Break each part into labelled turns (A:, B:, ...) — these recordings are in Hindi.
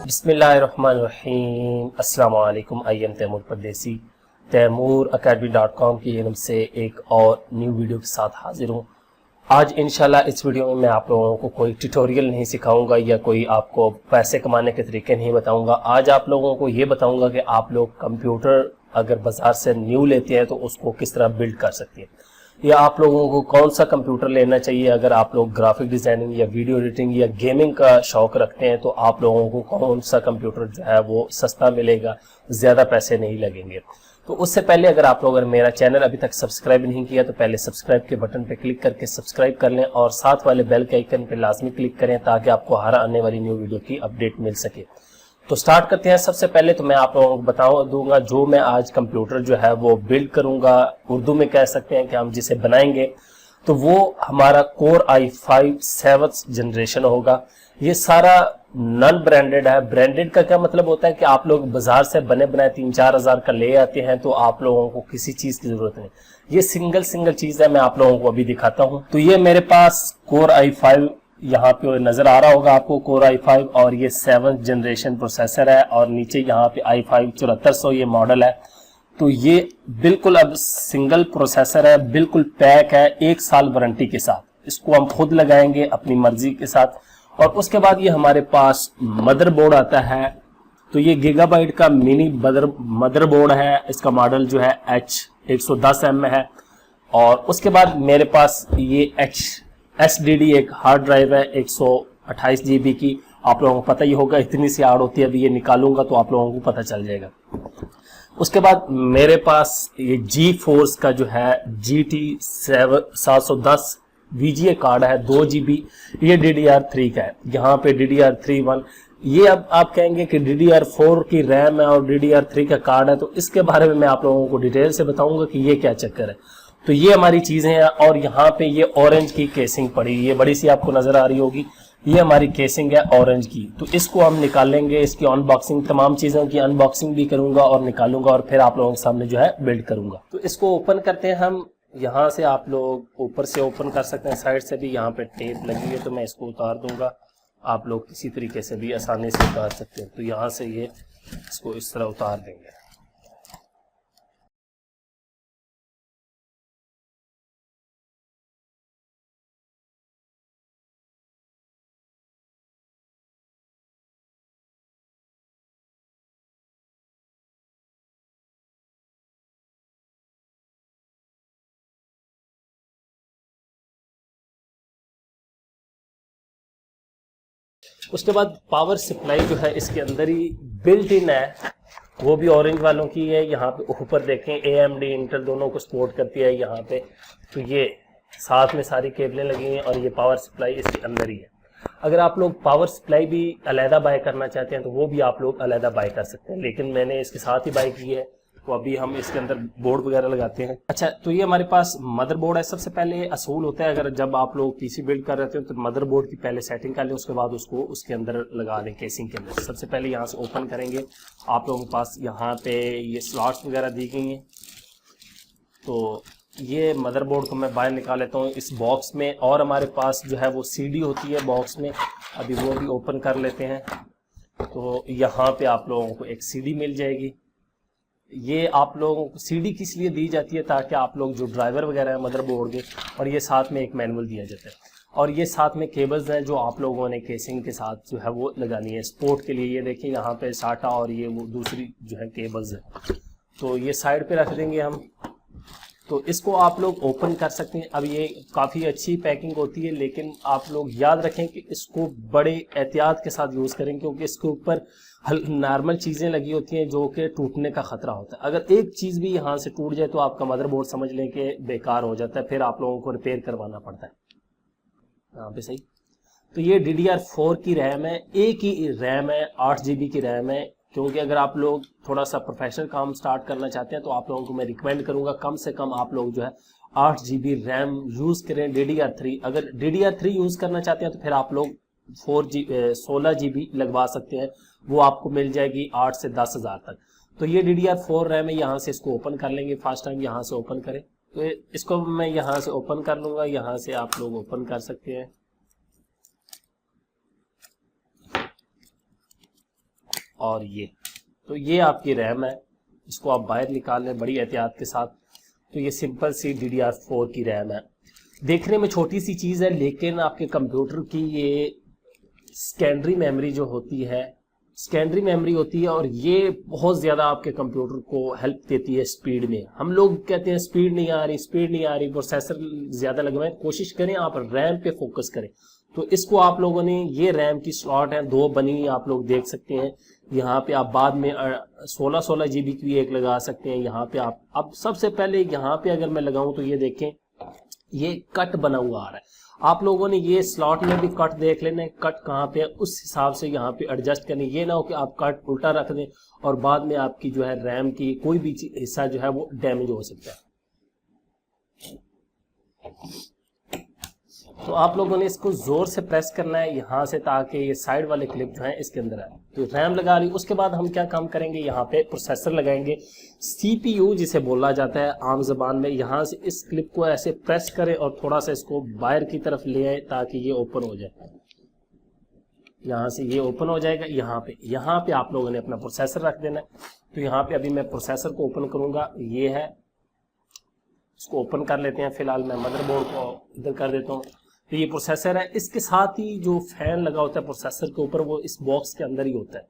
A: बिस्मिल्लाहिर्रहमानिर्रहीम। अस्सलाम वालेकुम। आई एम तैमूर परदेसी, तैमूरacademy.com की तरफ से एक और न्यू वीडियो के साथ हाजिर हूँ। आज इंशाल्लाह इस वीडियो में मैं आप लोगों को कोई ट्यूटोरियल नहीं सिखाऊंगा या कोई आपको पैसे कमाने के तरीके नहीं बताऊंगा। आज आप लोगों को ये बताऊंगा कि आप लोग कंप्यूटर अगर बाजार से न्यू लेते हैं तो उसको किस तरह बिल्ड कर सकते हैं, या आप लोगों को कौन सा कंप्यूटर लेना चाहिए। अगर आप लोग ग्राफिक डिजाइनिंग या वीडियो एडिटिंग या गेमिंग का शौक रखते हैं तो आप लोगों को कौन सा कंप्यूटर जो है वो सस्ता मिलेगा, ज़्यादा पैसे नहीं लगेंगे। तो उससे पहले अगर आप लोग मेरा चैनल अभी तक सब्सक्राइब नहीं किया तो पहले सब्सक्राइब के बटन पर क्लिक करके सब्सक्राइब कर लें और साथ वाले बेल के आइकन पर लाजमी क्लिक करें ताकि आपको हर आने वाली न्यू वीडियो की अपडेट मिल सके। तो स्टार्ट करते हैं। सबसे पहले तो मैं आप लोगों को बता दूंगा जो मैं आज कंप्यूटर जो है वो बिल्ड करूंगा, उर्दू में कह सकते हैं कि हम जिसे बनाएंगे, तो वो हमारा Core i5 7th जनरेशन होगा। ये सारा नॉन ब्रांडेड है। ब्रांडेड का क्या मतलब होता है कि आप लोग बाजार से बने बनाए 3-4 हज़ार का ले आते हैं तो आप लोगों को किसी चीज की जरूरत नहीं। ये सिंगल चीज है, मैं आप लोगों को अभी दिखाता हूँ। तो ये मेरे पास Core i5 यहाँ पे नजर आ रहा होगा आपको, Core i5, और ये 7th जनरेशन प्रोसेसर है और नीचे यहाँ पे i5 7400 ये मॉडल है। तो ये बिल्कुल अब सिंगल प्रोसेसर है, बिल्कुल पैक है, 1 साल वारंटी के साथ। इसको हम खुद लगाएंगे अपनी मर्जी के साथ। और उसके बाद ये हमारे पास मदरबोर्ड आता है। तो ये गीगाबाइट का मिनी मदरबोर्ड है। इसका मॉडल जो है H110M है। और उसके बाद मेरे पास ये SSD एक हार्ड ड्राइव है 128 GB की। आप लोगों को पता ही होगा, इतनी सी हार्ड होती है। अभी ये निकालूंगा तो आप लोगों को पता चल जाएगा। उसके बाद मेरे पास ये GeForce का जो है GT 710 VGA कार्ड है 2 GB। ये DDR3 का है, यहाँ पे DDR3 ये अब आप कहेंगे कि DDR4 की रैम है और DDR3 का कार्ड है, तो इसके बारे में मैं आप लोगों को डिटेल से बताऊंगा कि ये क्या चक्कर है। तो ये हमारी चीजें हैं। और यहाँ पे ये ऑरेंज की केसिंग पड़ी, ये बड़ी सी आपको नजर आ रही होगी, ये हमारी केसिंग है ऑरेंज की। तो इसको हम निकालेंगे, इसकी अनबॉक्सिंग, तमाम चीजों की अनबॉक्सिंग भी करूंगा और निकालूंगा और फिर आप लोगों के सामने जो है बिल्ड करूंगा। तो इसको ओपन करते हैं हम। यहाँ से आप लोग ऊपर से ओपन कर सकते हैं, साइड से भी। यहाँ पे टेप लगी है तो मैं इसको उतार दूंगा, आप लोग किसी तरीके से भी आसानी से उतार सकते हैं। तो यहाँ से ये इसको इस तरह उतार देंगे। उसके बाद पावर सप्लाई जो है इसके अंदर ही बिल्ट इन है, वो भी ऑरेंज वालों की है। यहाँ पे ऊपर देखें AMD इंटेल दोनों को सपोर्ट करती है यहाँ पे। तो ये साथ में सारी केबलें लगी हैं और ये पावर सप्लाई इसके अंदर ही है। अगर आप लोग पावर सप्लाई भी अलहदा बाय करना चाहते हैं तो वो भी आप लोग अलहदा बाय कर सकते हैं, लेकिन मैंने इसके साथ ही बाय की है। तो अभी हम इसके अंदर बोर्ड वगैरह लगाते हैं। अच्छा, तो ये हमारे पास मदरबोर्ड है। सबसे पहले असूल होता है, अगर जब आप लोग पीसी बिल्ड कर रहे हो तो मदरबोर्ड की पहले सेटिंग कर लें, उसके बाद उसको उसके अंदर लगा दें, केसिंग के अंदर। सबसे पहले यहाँ से ओपन करेंगे। आप लोगों के पास यहाँ पे ये स्लॉट्स वगैरह दी गई हैं। तो ये मदरबोर्ड को मैं बाहर निकाल लेता हूँ इस बॉक्स में। और हमारे पास जो है वो CD होती है बॉक्स में, अभी वो भी ओपन कर लेते हैं। तो यहाँ पे आप लोगों को एक CD मिल जाएगी। ये आप लोगों को CD किस लिए दी जाती है, ताकि आप लोग जो ड्राइवर वगैरह है मदरबोर्ड के, और ये साथ में एक मैनुअल दिया जाता है। और ये साथ में केबल्स हैं जो आप लोगों ने केसिंग के साथ जो है वो लगानी है सपोर्ट के लिए। ये देखिए यहाँ पे SATA और ये वो दूसरी जो है केबल्स है। तो ये साइड पे रख देंगे हम। तो इसको आप लोग ओपन कर सकते हैं। अब ये काफ़ी अच्छी पैकिंग होती है, लेकिन आप लोग याद रखें कि इसको बड़े एहतियात के साथ यूज़ करें, क्योंकि इसके ऊपर नॉर्मल चीज़ें लगी होती हैं जो कि टूटने का खतरा होता है। अगर एक चीज़ भी यहाँ से टूट जाए तो आपका मदरबोर्ड समझ लें कि बेकार हो जाता है, फिर आप लोगों को रिपेयर करवाना पड़ता है। यहाँ पे सही। तो ये DDR4 की रैम है, एक ही रैम है, 8 GB की रैम है। क्योंकि अगर आप लोग थोड़ा सा प्रोफेशनल काम स्टार्ट करना चाहते हैं तो आप लोगों को मैं रिकमेंड करूंगा कम से कम आप लोग जो है 8 GB रैम यूज़ करें DDR3। अगर DDR3 यूज़ करना चाहते हैं तो फिर आप लोग 16 GB लगवा सकते हैं, वो आपको मिल जाएगी 8 से 10 हज़ार तक। तो ये DDR4 रैम है। यहाँ से इसको ओपन कर लेंगे। फर्स्ट टाइम यहाँ से ओपन करें तो इसको मैं यहाँ से ओपन कर लूँगा। यहाँ से आप लोग ओपन कर सकते हैं। और ये, तो ये आपकी रैम है, इसको आप बाहर निकाल लें बड़ी एहतियात के साथ। तो ये सिंपल सी DDR4 की रैम है, देखने में छोटी सी चीज़ है, लेकिन आपके कंप्यूटर की ये सेकेंडरी मेमोरी जो होती है, सेकेंडरी मेमोरी होती है, और ये बहुत ज़्यादा आपके कंप्यूटर को हेल्प देती है स्पीड में। हम लोग कहते हैं स्पीड नहीं आ रही, स्पीड नहीं आ रही, प्रोसेसर ज़्यादा लगवाएं, कोशिश करें आप रैम पे फोकस करें। तो इसको आप लोगों ने, ये रैम की स्लॉट है 2 बनी हुई, आप लोग देख सकते हैं। यहाँ पे आप बाद में 16 GB की एक लगा सकते हैं। यहाँ पे आप, अब सबसे पहले यहाँ पे अगर मैं लगाऊं तो ये देखें, ये कट बना हुआ आ रहा है। आप लोगों ने ये स्लॉट में भी कट देख लेना है, कट कहाँ पे है, उस हिसाब से यहाँ पे एडजस्ट करनी। ये ना हो कि आप कट उल्टा रख दें और बाद में आपकी जो है रैम की कोई भी हिस्सा जो है वो डैमेज हो सकता है। तो आप लोगों ने इसको जोर से प्रेस करना है यहाँ से, ताकि ये साइड वाले क्लिप जो है इसके अंदर आए। तो रैम लगा ली, उसके बाद हम क्या काम करेंगे, यहाँ पे प्रोसेसर लगाएंगे, CPU जिसे बोला जाता है आम जबान में। यहाँ से इस क्लिप को ऐसे प्रेस करें और थोड़ा सा इसको बाहर की तरफ ले आए ताकि ये ओपन हो जाए। यहाँ से ये ओपन हो जाएगा। यहाँ पे आप लोगों ने अपना प्रोसेसर रख देना है। तो यहाँ पे अभी मैं प्रोसेसर को ओपन करूंगा, ये है, इसको ओपन कर लेते हैं। फिलहाल मैं मदरबोर्ड को इधर कर देता हूँ। तो ये प्रोसेसर है, इसके साथ ही जो फैन लगा होता है प्रोसेसर के ऊपर, वो इस बॉक्स के अंदर ही होता है।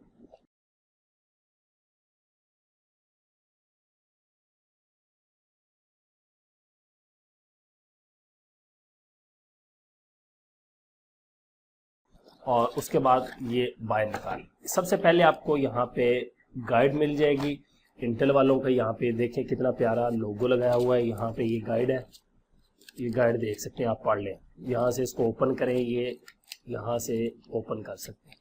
A: और उसके बाद ये बाहर निकाल, सबसे पहले आपको यहाँ पे गाइड मिल जाएगी इंटेल वालों का। यहाँ पे देखें कितना प्यारा लोगो लगाया हुआ है, यहाँ पे ये गाइड है, ये गाइड देख सकते हैं, आप पढ़ लें। यहाँ से इसको ओपन करें, ये यहाँ से ओपन कर सकते हैं,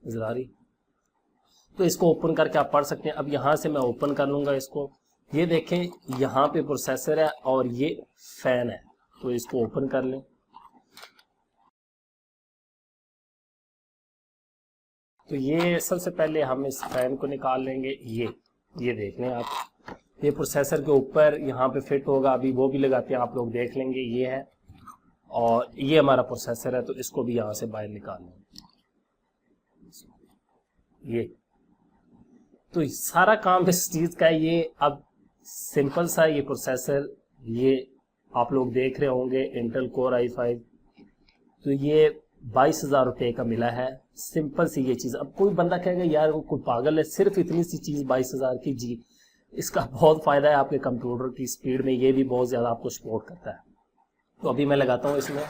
A: नजर आ रही। तो इसको ओपन करके आप पढ़ सकते हैं। अब यहाँ से मैं ओपन कर लूँगा इसको, ये देखें यहाँ पे प्रोसेसर है और ये फैन है। तो इसको ओपन कर लें। तो ये सबसे पहले हम इस फैन को निकाल लेंगे। ये देख लें आप, ये प्रोसेसर के ऊपर यहाँ पे फिट होगा, अभी वो भी लगाते हैं, आप लोग देख लेंगे। ये है और ये हमारा प्रोसेसर है, तो इसको भी यहाँ से बाहर निकाल लेंगे। ये तो सारा काम इस चीज़ का है। ये अब सिंपल सा ये प्रोसेसर, ये आप लोग देख रहे होंगे इंटेल कोर i5, तो ये 22,000 रुपये का मिला है। सिंपल सी ये चीज़। अब कोई बंदा कहेगा यार वो कोई पागल है, सिर्फ इतनी सी चीज़ 22,000 की। जी, इसका बहुत फ़ायदा है आपके कंप्यूटर की स्पीड में, ये भी बहुत ज़्यादा आपको सपोर्ट करता है। तो अभी मैं लगाता हूँ इसमें।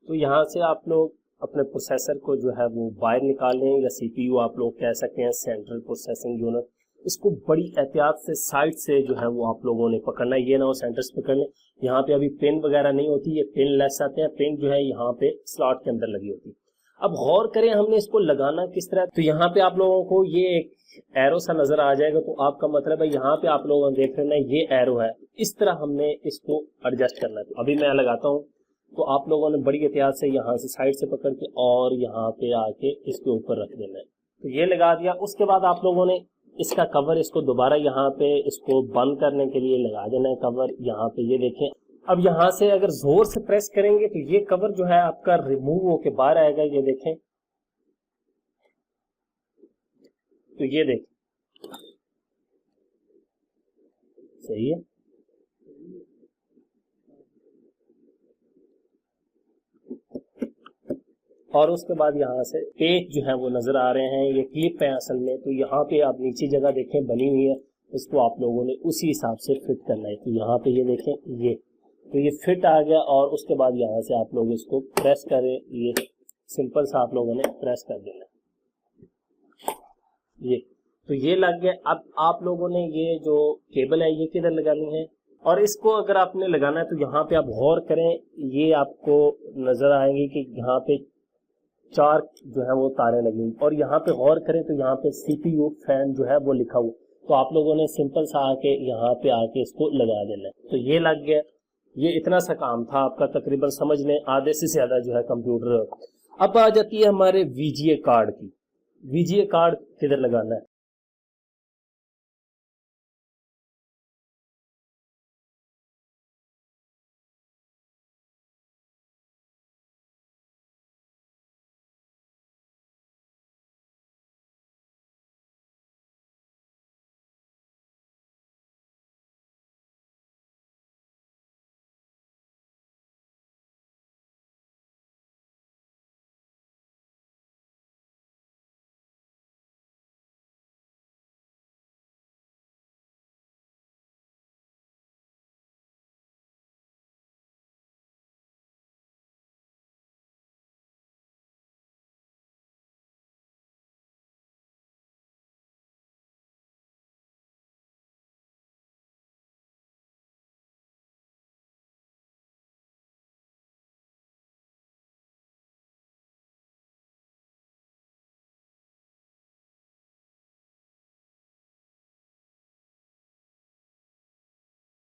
A: तो यहाँ से आप लोग अपने प्रोसेसर को जो है वो बाहर निकाल लें, या CPU आप लोग कह सकते हैं, सेंट्रल प्रोसेसिंग यूनिट। इसको बड़ी एहतियात से साइड से जो है वो आप लोगों ने पकड़ना है, ये ना हो सेंटर से पकड़ लें। यहाँ पे अभी पिन वगैरह नहीं होती, ये पिन लेस आते हैं। पिन जो है यहाँ पे स्लॉट के अंदर लगी होती है। अब गौर करें हमने इसको लगाना किस तरह। तो यहाँ पे आप लोगों को ये एक एरो सा नजर आ जाएगा, तो आपका मतलब है यहाँ पे आप लोगों ने देख रहे हैं ये एरो है, इस तरह हमने इसको एडजस्ट करना है। तो अभी मैं लगाता हूँ, तो आप लोगों ने बड़ी एहतियात से यहाँ से साइड से पकड़ के और यहाँ पे आके इसके ऊपर रख देना है। तो ये लगा दिया। उसके बाद आप लोगों ने इसका कवर, इसको दोबारा यहाँ पे इसको बंद करने के लिए लगा देना है कवर। यहाँ पे ये देखें, अब यहाँ से अगर जोर से प्रेस करेंगे तो ये कवर जो है आपका रिमूव होके बाहर आएगा। ये देखें, तो ये देखें, सही है। और उसके बाद यहाँ से पेज जो है वो नजर आ रहे हैं, ये क्लिप है असल में। तो यहाँ पे आप नीचे जगह देखें बनी हुई है, इसको आप लोगों ने उसी हिसाब से फिट करना है। तो यहाँ पे ये देखें, ये तो ये फिट आ गया। और उसके बाद यहाँ से आप लोग इसको प्रेस करें, ये सिंपल सा आप लोगों ने प्रेस कर देना है। ये तो ये लग गया। अब आप लोगों ने ये जो केबल है ये किधर लगानी है, और इसको अगर आपने लगाना है तो यहाँ पे आप गौर करें, ये आपको नजर आएंगे कि यहाँ पे 4 जो है वो तारें लगी, और यहाँ पे गौर करें तो यहाँ पे CPU फैन जो है वो लिखा हुआ। तो आप लोगों ने सिंपल सा आके यहाँ पे आके इसको लगा देना है। तो ये लग गया। ये इतना सा काम था आपका, तकरीबन समझ लें आधे से ज्यादा जो है कंप्यूटर। अब आ जाती है हमारे VGA कार्ड की। VGA कार्ड किधर लगाना है।